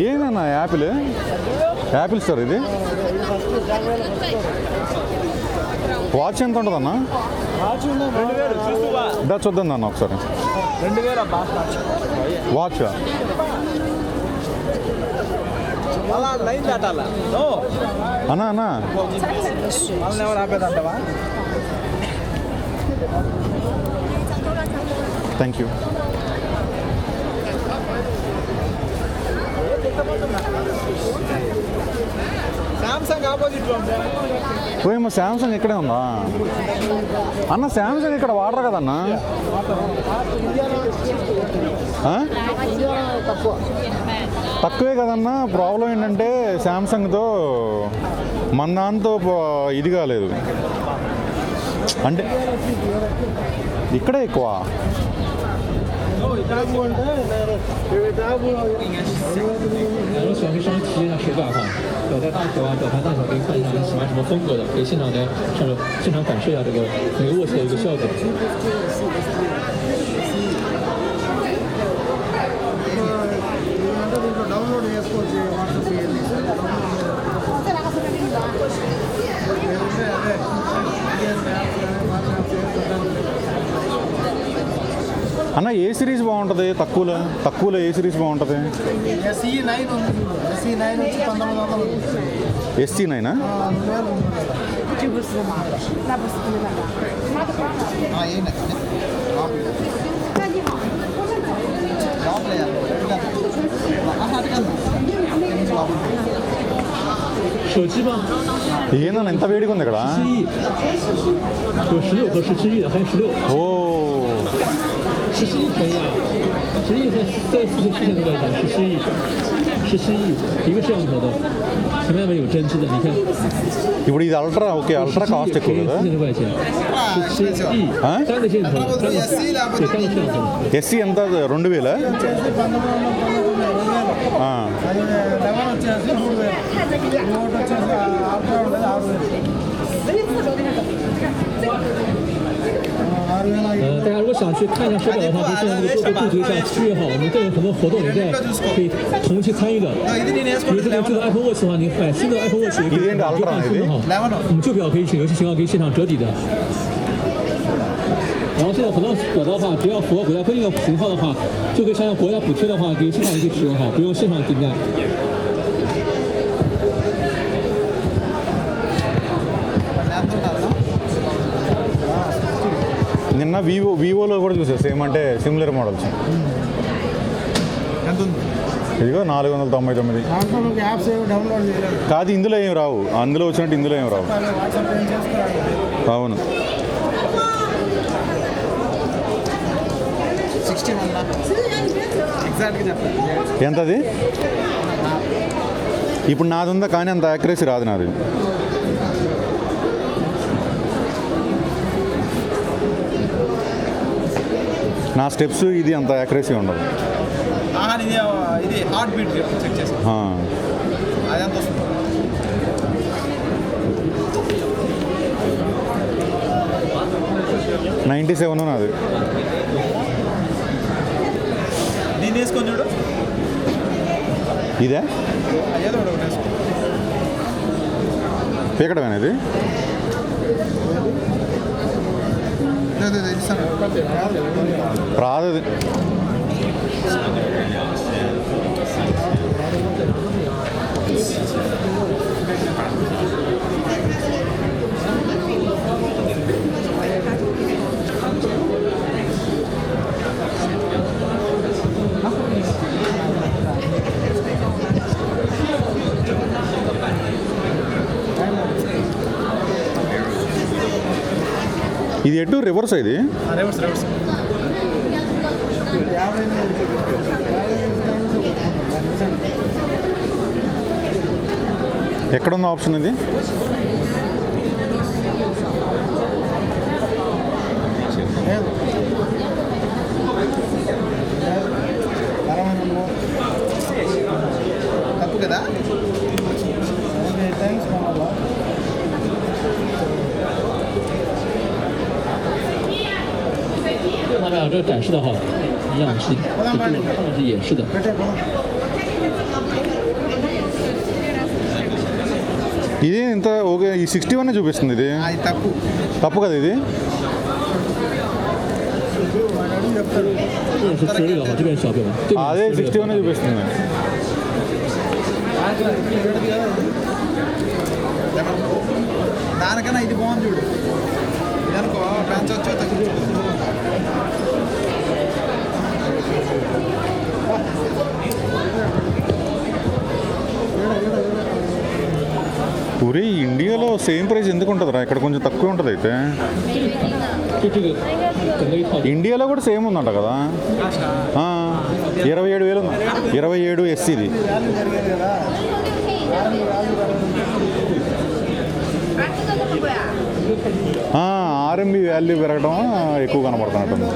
ఏదన్నా Apple Apple store ఇది watch ఎంత ఉంటుందన్నా దా చూద్దాం అన్న ఒకసారి వాచ్ అన్నా అన్నా థ్యాంక్ యూ ఏమో శాంసంగ్ ఇక్కడే ఉందా అన్న? శాంసంగ్ ఇక్కడ వాడరు కదన్నా? తక్కువే కదన్నా. ప్రాబ్లం ఏంటంటే శాంసంగ్తో మన దాంతో ఇది కాలేదు అంటే ఇక్కడే ఎక్కువ. 如果喜欢跟商体验一下手感哈，表带大小啊、表盘大小可以看一下你喜欢什么风格的，可以现场来现场感受一下这个每个握起的一个效果。అన్న ఏ సిరీస్ బాగుంటుంది? తక్కువలో ఏ సిరీస్ బాగుంటుంది? SC9 手机吗？ ఏందన్న ఎంత వేడిగా ఉంది ఇక్కడ? 有16和17亿的，还有16。ఓ 17亿便宜啊！17亿在47,000多块钱，17亿，一个摄像头的，前面有针织的，你看。 ఇప్పుడు ఇది అల్ట్రా ఓకే అల్ట్రా కాస్ట్ ఎక్కువ కదా? 4,000多块钱，17亿，单个镜头，单个摄像头。SC ఎంత? 2000?大家如果想去看一下手表的话，可以现在这个做布局，像7月号，我们都有很多活动，你在可以同期参与的。比如说这个 Apple Watch 的话，你买新的 Apple Watch 也可以就换新的哈。我们旧表可以有些情况可以现场折抵的。然后现在很多表的话，只要符合国家规定的型号的话，就可以想想国家补贴的话，可以现场也可以使用好，不用现场订单。 నిన్న వివోలో కూడా చూసా సేమ్ అంటే సిమిలర్ మోడల్స్. ఇదిగో 499 కాదు, ఇందులో ఏం రావు. అందులో వచ్చినట్టు ఇందులో ఏం రావు. అవును. ఎంతది? ఇప్పుడు నాది ఉందా కానీ అంత యాక్యురసీ రాదు నాది. నా స్టెప్స్ ఇది అంత యాక్యురసీ ఉండదు. ఇది హార్ట్ బీట్ చెక్ చేసి అదంతా 97 నాది. దీన్ని వేసుకొని చూడు. ఇదే పీకడమేనా ఇది? రాదు. ఇది ఎటు రివర్స్? ఇది రివర్స్. ఎక్కడున్న ఆప్షన్ ఇది? తప్పు కదా?他们俩这展示的话，一样是演示的。ఇది ఇంత ఓకే, ఈ 61 చూపిస్తుంది. ఇది తప్పు కదా ఇది. 这是直立的话，这边小表，这边 అదే 61 చూపిస్తుంది. దానికన్నా ఇది బాగుంది చూడు. దానికో పెంచొచ్చో తగ్గించు. పూరి ఇండియాలో సేమ్ ప్రైస్ ఎందుకు ఉంటుందిరా? ఇక్కడ కొంచెం తక్కువ ఉంటుంది అయితే. 这个整个一套 ఇండియాలో కూడా సేమ్ ఉందంట కదా. 27,000 ఉంది. 27 ఎస్ ఇది. ఆర్ఎంబి వాల్యూ పెరగడం ఎక్కువ కనపడుతున్నట్టుంది.